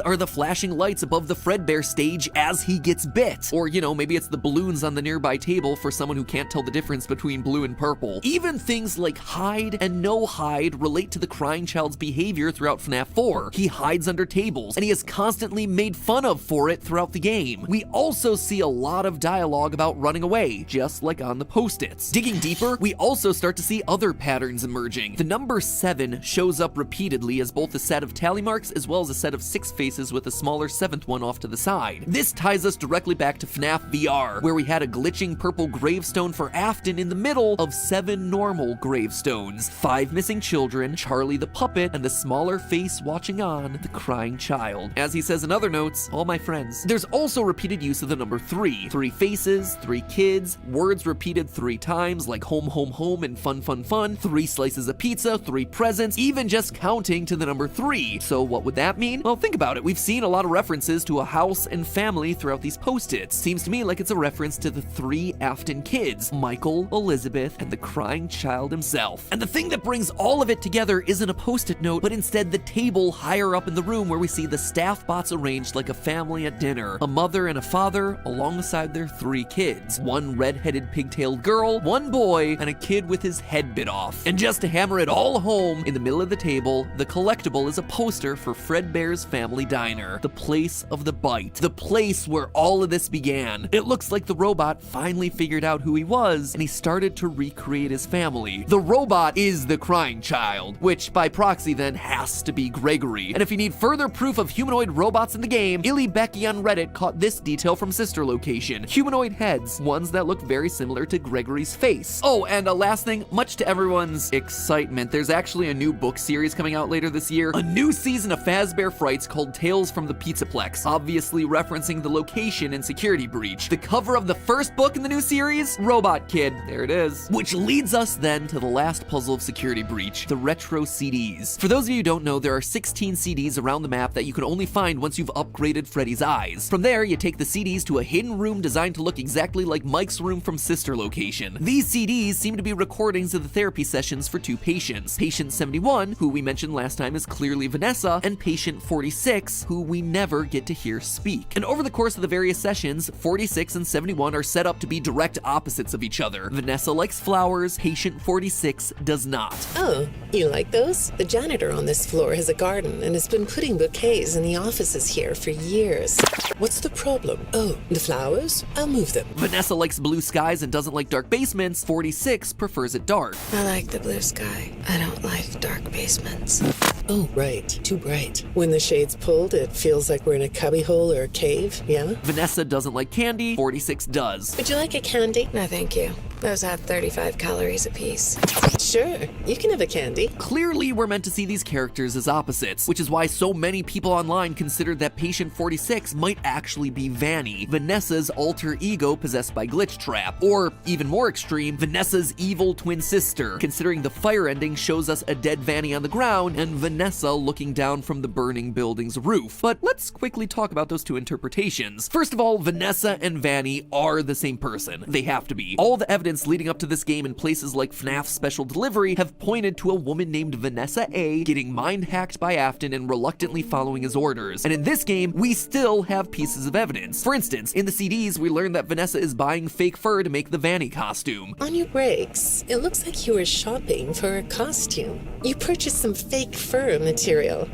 are the flashing lights above the Fredbear stage as he gets bit. Or, you know, maybe it's the balloons on the nearby table for someone who can't tell the difference between blue and purple. Even things like hide and no hide relate to the crying child's behavior throughout FNAF 4. He hides under tables, and he is constantly made fun of for it throughout the game. We also see a lot of dialogue about running away, just like on the post-its. Digging deeper, we also start to see other patterns emerging. The number 7 shows up repeatedly as both a set of tally marks as well as a set of 6 faces with a smaller 7th one off to the side. This ties us directly back to FNAF VR, where we had a glitching purple gravestone for Afton in the middle of 7 normal gravestones. 5 missing children, Charlie the puppet, and the smaller face watching on, the crying child. As he says in other notes, all my friends. There's also repeated use of the number 3. 3 faces, 3 kids, words repeated 3 times like home, home, home, and fun, fun, fun, 3 slices of pizza, 3 presents, even just counting to the number 3. So what would that mean? Well, think about it. We've seen a lot of references to a house and family throughout these post-its. Seems to me like it's a reference to the 3 Afton kids, Michael, Elizabeth, and the crying child himself. And the thing that brings all of it together isn't a post-it note, but instead the table higher up in the room where we see the staff bots arranged like a family at dinner. A mother and a father alongside their 3 kids. 1 red-headed pigtailed girl, 1 boy, and a kid with his head bit off. And just to hammer it all home, in the middle of the table, the collectible is a poster for Fredbear's Family Diner, the place of the bite, the place where all of this began. It looks like the robot finally figured out who he was, and he started to recreate his family. The robot is the crying child, which by proxy then has to be Gregory. And if you need further proof of humanoid robots in the game, Illy Becky on Reddit caught this detail from Sister Location. Humanoid heads, ones that look very similar to Gregory's face. Oh, and a last thing, much to everyone's excitement, there's actually a new book series coming out later this year. A new season of Fazbear Frights called Tales from the Pizzaplex, obviously referencing the location in Security Breach. The cover of the first book in the new series? Robot Kid. There it is. Which leads us then to the last puzzle of Security Breach, the retro CDs. For those of you who don't know, there are 16 CDs around the map that you can only find once you've upgraded Freddy's eyes. From there, you take the CDs to a hidden room designed to look exactly like Mike's room from Sister Location. These CDs seem to be recordings of the therapy sessions for 2 patients. Patient 71, who we mentioned last time is clearly Vanessa, and patient 46, who we never get to hear speak. And over the course of the various sessions, 46 and 71 are set up to be direct opposites of each other. Vanessa likes flowers, patient 46 does not. Oh, you like those? The janitor on this floor has a garden and has been putting bouquets in the offices here for years. What's the problem? Oh, the flowers? I'll move them. Vanessa likes blue skies and doesn't like dark basements. 46 prefers it dark. I like the blue sky. I don't like dark basements. Oh, right. Too bright. When the shade's pulled, it feels like we're in a cubbyhole or a cave, yeah? Vanessa doesn't like candy. 46 does. Would you like a candy? No, thank you. Those have 35 calories apiece. Sure, you can have a candy. Clearly, we're meant to see these characters as opposites, which is why so many people online considered that patient 46 might actually be Vanny, Vanessa's alter ego possessed by Glitch Trap, or even more extreme, Vanessa's evil twin sister, considering the fire ending shows us a dead Vanny on the ground and Vanessa looking down from the burning building's roof. But let's quickly talk about those 2 interpretations. First of all, Vanessa and Vanny are the same person. They have to be. All the evidence leading up to this game in places like FNAF Special Delivery have pointed to a woman named Vanessa A getting mind hacked by Afton and reluctantly following his orders. And in this game, we still have pieces of evidence. For instance, in the CDs, we learn that Vanessa is buying fake fur to make the Vanny costume. On your breaks, it looks like you were shopping for a costume. You purchased some fake fur material.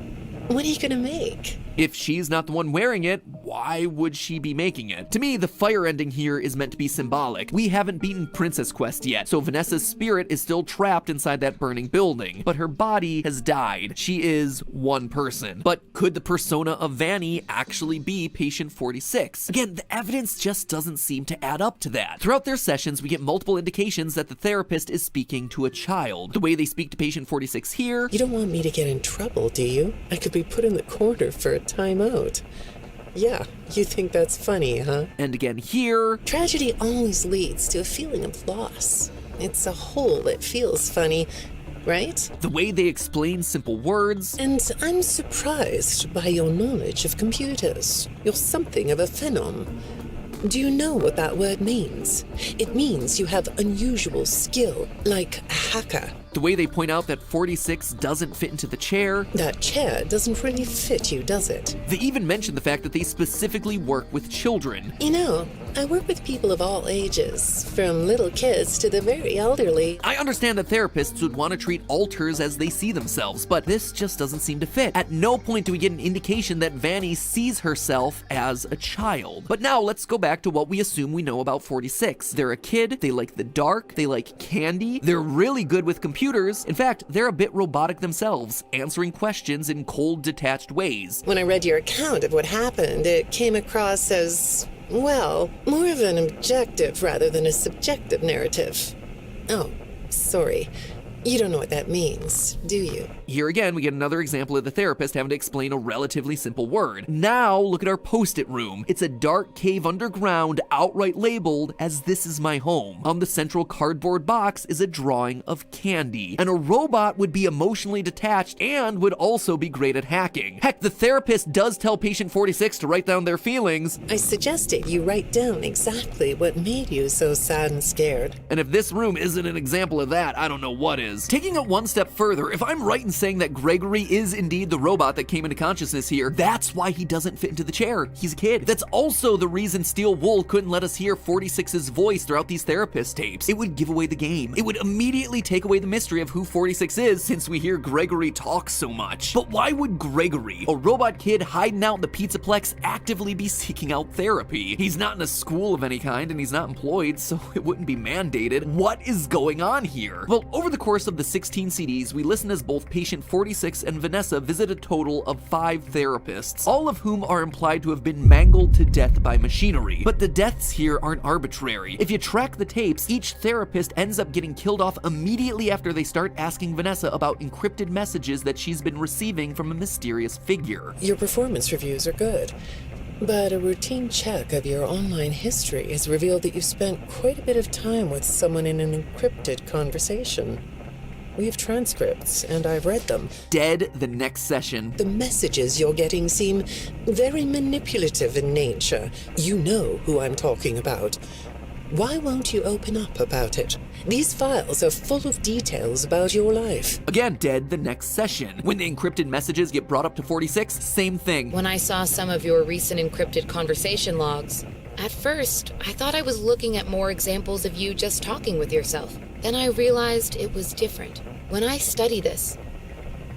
What are you gonna make? If she's not the one wearing it, why would she be making it? To me, the fire ending here is meant to be symbolic. We haven't beaten Princess Quest yet, so Vanessa's spirit is still trapped inside that burning building, but her body has died. She is one person. But could the persona of Vanny actually be patient 46? Again, the evidence just doesn't seem to add up to that. Throughout their sessions, we get multiple indications that the therapist is speaking to a child. The way they speak to patient 46 here... You don't want me to get in trouble, do you? I could be put in the corner for a time out. Yeah, you think that's funny, huh? And again here... Tragedy always leads to a feeling of loss. It's a hole that feels funny, right? The way they explain simple words... And I'm surprised by your knowledge of computers. You're something of a phenom. Do you know what that word means? It means you have unusual skill, like a hacker. The way they point out that 46 doesn't fit into the chair. That chair doesn't really fit you, does it? They even mention the fact that they specifically work with children. You know, I work with people of all ages, from little kids to the very elderly. I understand that therapists would want to treat alters as they see themselves, but this just doesn't seem to fit. At no point do we get an indication that Vanny sees herself as a child. But now let's go back to what we assume we know about 46. They're a kid, they like the dark, they like candy, they're really good with computers. In fact, they're a bit robotic themselves, answering questions in cold, detached ways. When I read your account of what happened, it came across as, well, more of an objective rather than a subjective narrative. Oh, sorry. You don't know what that means, do you? Here again, we get another example of the therapist having to explain a relatively simple word. Now, look at our post-it room. It's a dark cave underground, outright labeled as "This is my home." On the central cardboard box is a drawing of candy. And a robot would be emotionally detached and would also be great at hacking. Heck, the therapist does tell patient 46 to write down their feelings. I suggested you write down exactly what made you so sad and scared. And if this room isn't an example of that, I don't know what is. Taking it one step further, if I'm right in saying that Gregory is indeed the robot that came into consciousness here, that's why he doesn't fit into the chair. He's a kid. That's also the reason Steel Wool couldn't let us hear 46's voice throughout these therapist tapes. It would give away the game. It would immediately take away the mystery of who 46 is since we hear Gregory talk so much. But why would Gregory, a robot kid hiding out in the Pizzaplex, actively be seeking out therapy? He's not in a school of any kind and he's not employed, so it wouldn't be mandated. What is going on here? Well, over the course of the 16 CDs, we listen as both patient 46 and Vanessa visit a total of 5 therapists, all of whom are implied to have been mangled to death by machinery. But the deaths here aren't arbitrary. If you track the tapes, each therapist ends up getting killed off immediately after they start asking Vanessa about encrypted messages that she's been receiving from a mysterious figure. Your performance reviews are good, but a routine check of your online history has revealed that you spent quite a bit of time with someone in an encrypted conversation. We have transcripts, and I've read them. Dead the next session. The messages you're getting seem very manipulative in nature. You know who I'm talking about. Why won't you open up about it? These files are full of details about your life. Again, dead the next session. When the encrypted messages get brought up to 46, same thing. When I saw some of your recent encrypted conversation logs, at first, I thought I was looking at more examples of you just talking with yourself. Then I realized it was different. When I study this,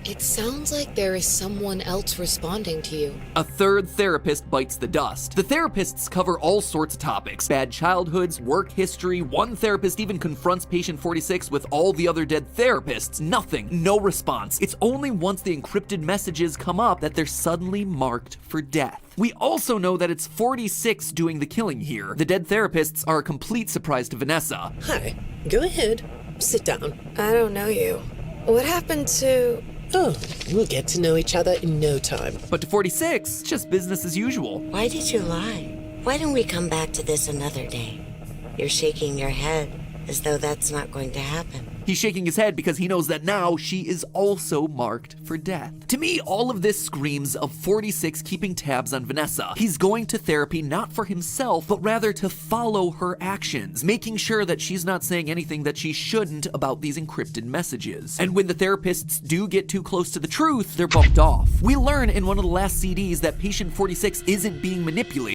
it sounds like there is someone else responding to you. A third therapist bites the dust. The therapists cover all sorts of topics. Bad childhoods, work history. One therapist even confronts patient 46 with all the other dead therapists. Nothing. No response. It's only once the encrypted messages come up that they're suddenly marked for death. We also know that it's 46 doing the killing here. The dead therapists are a complete surprise to Vanessa. Hi. Go ahead. Sit down. I don't know you. What happened to... Oh, we'll get to know each other in no time. But to 46, it's just business as usual. Why did you lie? Why don't we come back to this another day? You're shaking your head as though that's not going to happen. He's shaking his head because he knows that now she is also marked for death. To me, all of this screams of 46 keeping tabs on Vanessa. He's going to therapy not for himself, but rather to follow her actions, making sure that she's not saying anything that she shouldn't about these encrypted messages. And when the therapists do get too close to the truth, they're bumped off. We learn in one of the last CDs that patient 46 isn't being manipulated.